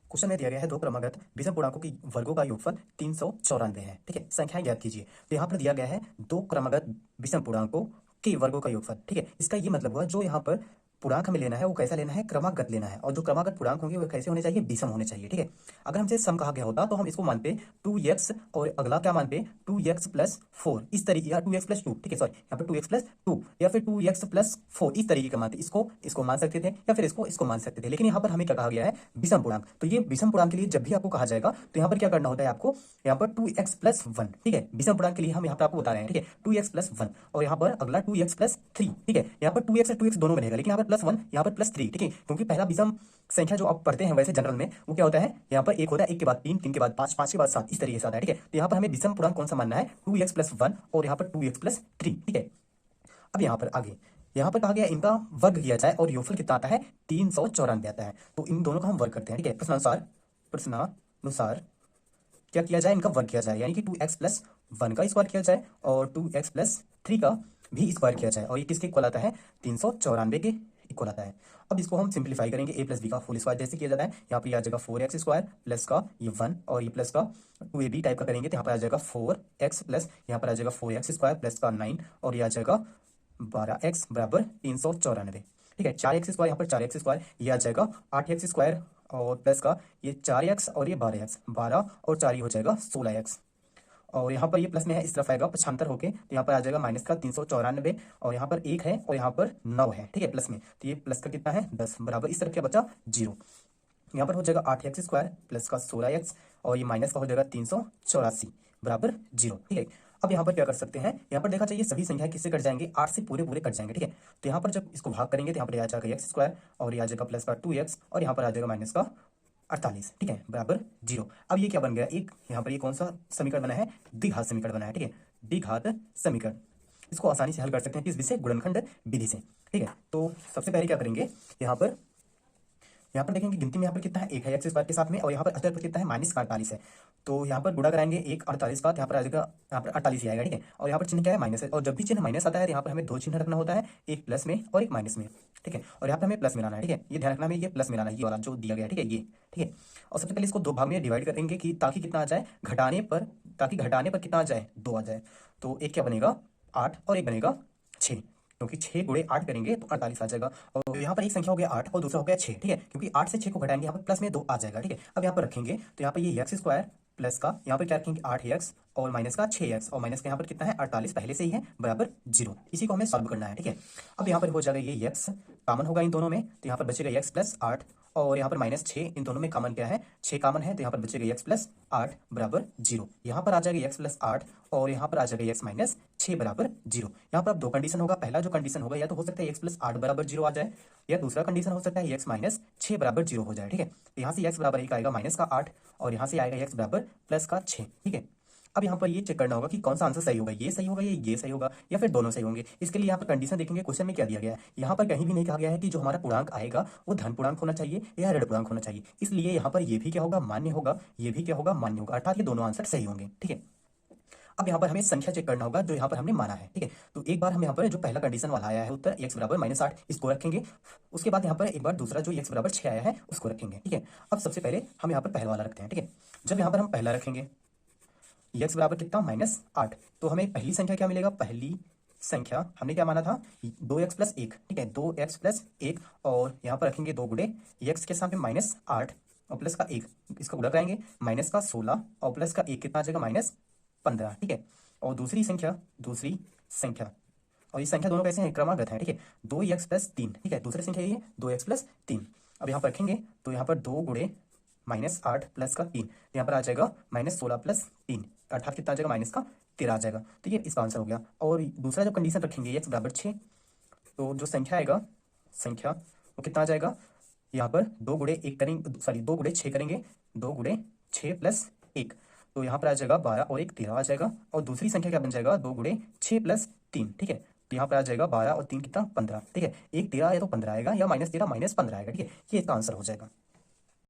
Question में दिया गया है दो क्रमागत विषम पूर्णांकों की वर्गों का योगफल 394 है। ठीक है, संख्याएं ज्ञात कीजिए। तो यहाँ पर दिया गया है दो क्रमागत विषम पूर्णांकों के वर्गों का योगफल। ठीक है, इसका ये मतलब हुआ जो यहाँ पर पूर्णांक हमें लेना है वो कैसा लेना है, क्रमागत लेना है, और जो क्रमागत पूर्णांक होंगे वो कैसे होने चाहिए, विषम होने चाहिए। ठीक है, अगर हमसे सम कहा गया होता तो हम इसको मानते 2x और अगला क्या मानते 2x प्लस 4 इस तरीके, या 2x प्लस 2, ठीक है, सॉरी यहाँ पर 2x प्लस 2 या फिर 2x प्लस 4 इस तरीके का मानते, इसको मान सकते थे या फिर इसको मान सकते थे। लेकिन यहाँ पर हमें क्या कहा गया है, विषम पूर्णांक। तो ये विषम पूर्णांक के लिए जब भी आपको कहा जाएगा तो यहाँ पर क्या करना होता है आपको, यहाँ पर 2x प्लस 1, ठीक है, विषम पूर्णांक के लिए हम यहाँ पर आपको बता रहे हैं। ठीक है, 2x प्लस 1 और यहाँ पर अगला 2x प्लस 3, ठीक है, यहाँ पर 2x और 2x दोनों बनेगा, लेकिन यहाँ पर प्लस 1 यहाँ पर प्लस 3, ठीक है, क्योंकि पहला विषम संख्या जो आप पढ़ते हैं वैसे जनरल में वो क्या होता है, यहाँ पर एक होता है, एक के बाद 3, 3 के बाद 5, 5 के बाद 7 इस तरीके से आता है। ठीक है, तो यहाँ पर हमें विषम पूर्णांक कौन सा मानना है, 2x प्लस 1 और यहाँ पर 2x प्लस 3, ठीक है। अब यहाँ पर आगे यहाँ पर कहा गया इनका वर्ग किया जाए और योगफल कितना आता है, 394 आता है। तो इन दोनों का हम वर्ग करते हैं। ठीक है, प्रश्नानुसार क्या किया जाए, इनका वर्ग किया जाए, यानी कि 2x प्लस 1 का स्क्वायर किया जाए और 2x प्लस 3 का भी स्क्वायर किया जाए, और ये किसके इक्वल आता है, 394 के इक्वल आता है। अब इसको हम सिंप्लीफाई करेंगे, a प्लस बी का होल स्क्वायर जैसे किया जाता है, यहाँ पर आ जाएगा 4x स्क्वायर प्लस का ये 1 और ये प्लस का 2ab टाइप का करेंगे तो यहाँ पर आ जाएगा 4x प्लस यहाँ पर आ जाएगा 4x स्क्वायर प्लस का 9 और ये आ जाएगा 12x बराबर 394। ठीक है, 4x स्क्वायर यहाँ पर 4x स्क्वायर ये आ जाएगा 8x स्क्वायर और प्लस का ये 4x और ये 12x, 12 और 4 हो जाएगा 16x, और यहाँ पर ये प्लस में है, इस तरफ आएगा 75 होके, तो यहाँ पर आ जाएगा माइनस का 394 और यहाँ पर 1 है और यहाँ पर 9 है। ठीक है, प्लस में, तो ये प्लस का कितना है 10 बराबर इस तरफ क्या बचा 0। यहाँ पर हो जाएगा 8x स्क्वायर प्लस का 16x और ये माइनस का हो जाएगा 384 बराबर 0। ठीक है, अब यहाँ पर क्या कर सकते हैं, यहाँ पर देखा चाहिए सभी संख्या किससे कट जाएंगे, 8 से पूरे पूरे कट जाएंगे। ठीक है, तो यहाँ पर जब इसको भाग करेंगे तो यहाँ पर आ जाएगा एक्स स्क्वायर और ये आ जाएगा प्लस का 2x और यहाँ पर आ जाएगा माइनस का 48, ठीक है, बराबर 0। अब ये क्या बन गया, एक यहाँ पर ये कौन सा समीकरण बना है, द्विघात समीकरण बना है। ठीक है, द्विघात समीकरण, इसको आसानी से हल कर सकते हैं किस विधि से, गुणनखंड विधि से। ठीक है, तो सबसे पहले क्या करेंगे, यहाँ पर देखेंगे गिनती में यहाँ पर कितना है, एक है एक्स स्क्वायर के साथ में, और यहाँ पर अचर पर कितना है माइनस का 48 है, तो यहाँ पर गुणा कराएंगे एक 48 का, यहाँ पर आ जाएगा, यहाँ पर 48 ही आएगा। ठीक है, और यहाँ पर चिन्ह क्या है, माइनस है, और जब भी चिन्ह माइनस आता है तो यहाँ पर हमें दो चिन्ह रखना होता है, एक प्लस में और एक माइनस में। ठीक है, और यहाँ पर हमें प्लस मिलाना है। ठीक है, ये ध्यान रखना हमें, ये प्लस मिलाना है, ये वाला जो दिया गया है। ठीक है, ये ठीक है, और सबसे पहले इसको दो भाग में डिवाइड करेंगे कि ताकि कितना आ जाए, ताकि घटाने पर कितना आ जाए, 2 आ जाए। तो एक क्या बनेगा 8 और एक बनेगा 6, क्योंकि 6 गुणे 8 करेंगे तो 48 आ जाएगा, और यहाँ पर एक संख्या हो गया 8 और दूसरा हो गया 6। ठीक है, क्योंकि 8 से 6 को घटाएंगे यहाँ पर प्लस में 2 आ जाएगा। ठीक है, अब यहाँ पर रखेंगे तो यहाँ पर ये एक्स स्क्वायर प्लस का यहाँ पर क्या रखेंगे 8x और माइनस का 6x, और माइनस का यहाँ पर कितना है 48 पहले से ही है बराबर 0। इसी को हमें सॉल्व करना है। ठीक है, अब यहाँ पर हो जाएगा ये x कॉमन होगा इन दोनों में, तो यहाँ पर बचेगा x प्लस 8 और यहाँ पर माइनस 6, इन दोनों में कॉमन क्या है, 6 कॉमन है, तो यहाँ पर बचेगा x प्लस 8 बराबर 0। यहाँ पर आ जाएगा x प्लस 8 और यहाँ पर आ जाएगा x माइनस 6 बराबर 0। यहाँ पर अब दो कंडीशन होगा, पहला जो कंडीशन होगा या तो हो सकता है x प्लस 8 बराबर 0 आ जाए, या दूसरा कंडीशन हो सकता है x माइनस 6 बराबर 0 हो जाए। ठीक है, तो यहाँ से x बराबर एक आएगा माइनस का 8 और यहाँ से आएगा x बराबर प्लस का 6। ठीक है, अब यहाँ पर ये चेक करना होगा कि कौन सा आंसर सही होगा, ये सही होगा ये सही होगा या फिर दोनों सही होंगे। इसके लिए यहाँ पर कंडीशन देखेंगे, क्वेश्चन में क्या दिया गया है, यहाँ पर कहीं भी नहीं कहा गया है कि जो हमारा पूर्णांक आएगा वो धन पूर्णांक होना चाहिए या ऋण पूर्णांक होना चाहिए, इसलिए यहाँ पर ये भी क्या होगा मान्य होगा, ये भी क्या होगा मान्य होगा, अर्थात ये दोनों आंसर सही होंगे। ठीक है, अब यहाँ पर हमें संख्या चेक करना होगा जो यहाँ पर हमने माना है। ठीक है, तो एक बार हम यहाँ पर जो पहला कंडीशन वाला आया है उत्तर x बराबर -8 इसको रखेंगे, उसके बाद यहाँ पर एक बार दूसरा जो x बराबर 6 आया है उसको रखेंगे। ठीक है, अब सबसे पहले हम यहाँ पर पहला वाला रखते हैं। ठीक है, जब यहाँ पर हम पहला रखेंगे x बराबर कितना -8, तो हमें पहली संख्या क्या मिलेगा, पहली संख्या हमने क्या माना था 2x प्लस 1। ठीक है, 2x प्लस 1 और यहाँ पर रखेंगे 2 गुणे x के सामने -8 और प्लस का 1, इसका गुणा कराएंगे माइनस का 16 और प्लस का 1 कितना आ जाएगा -15। ठीक है, और दूसरी संख्या और ये संख्या दोनों कैसे हैं, क्रमागत है। ठीक है, 2x प्लस 3। ठीक है, दूसरी संख्या ये 2x प्लस 3। अब यहाँ पर रखेंगे तो यहाँ पर 2 गुणे -8 प्लस का 3, तो यहाँ पर आ जाएगा -16 प्लस 3, अर्थात कितना आ जाएगा माइनस का 13 आ जाएगा। तो ये इसका आंसर हो गया। और दूसरा जो कंडीशन रखेंगे x बराबर 6, तो जो संख्या आएगा वो कितना आ जाएगा, यहाँ पर 2 गुणे 1 करेंगे, सॉरी 2 गुणे 6 करेंगे, 2 गुणे 6 प्लस 1, तो यहाँ पर आ जाएगा 12 और 1 13 आ जाएगा। और दूसरी संख्या क्या बन जाएगा 2 गुणे 6 प्लस 3। ठीक है, तो यहाँ पर आ जाएगा 12 और 3 कितना 15। ठीक है, 1 13 या तो 15 आएगा या -13 -15 आएगा। ठीक है, ये इसका आंसर हो जाएगा।